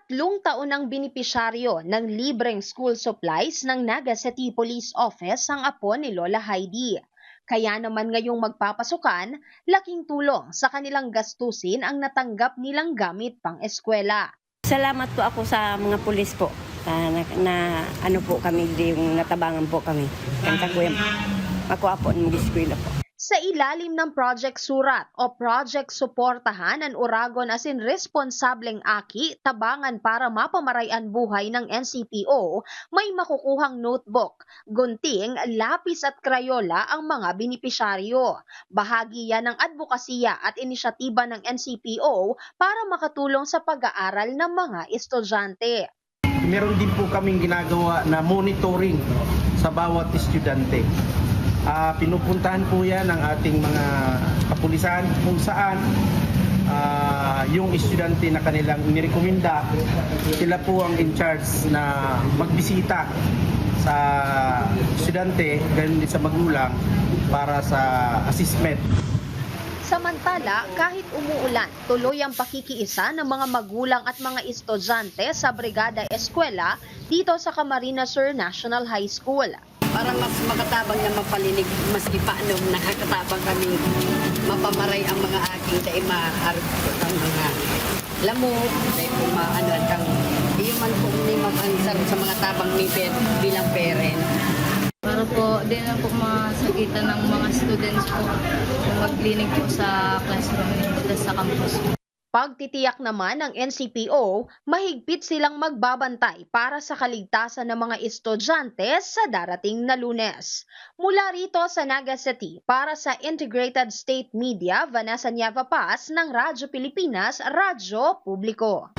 3 taon ang binipisyaryo ng libreng school supplies ng Naga City Police Office ang apo ni Lola Heidi. Kaya naman ngayong magpapasukan, laking tulong sa kanilang gastusin ang natanggap nilang gamit pang-eskwela. Salamat po ako sa mga pulis po na ano po kami, yung natabangan po kami. Kanta ko yung ako po ng eskwela po. Sa ilalim ng Project Surat o Project Suportahan ng Uragon Asin Responsableng Aki, tabangan para mapamarayan buhay ng NCPO, may makukuhang notebook, gunting, lapis at krayola ang mga binipisyaryo. Bahagi yan ng advokasya at inisyatiba ng NCPO para makatulong sa pag-aaral ng mga estudyante. Meron din po kaming ginagawa na monitoring sa bawat estudyante. Pinupuntahan po yan ng ating mga kapulisan kung saan yung estudyante na kanilang inirekomenda, sila po ang in charge na magbisita sa estudyante, ganun din sa magulang para sa assessment. Samantala, kahit umuulan, tuloy ang pakikiisa ng mga magulang at mga estudyante sa Brigada Eskwela dito sa Camarines Sur National High School. Para mas makatabang na mapalinig, maski paano nakakatabang kami mapamaray ang mga aking dahil maharap ang mga lamok, dahil po maano at ang iyon po ni mamansar sa mga tabang ni bilang parent. Para po din na po masagitan ng mga students po mag-clinic po sa classroom nila sa campus. Pagtitiyak naman ng NCPO, mahigpit silang magbabantay para sa kaligtasan ng mga estudyante sa darating na Lunes. Mula rito sa Naga City, para sa Integrated State Media, Vanessa Nieva Paz ng Radyo Pilipinas, Radyo Publiko.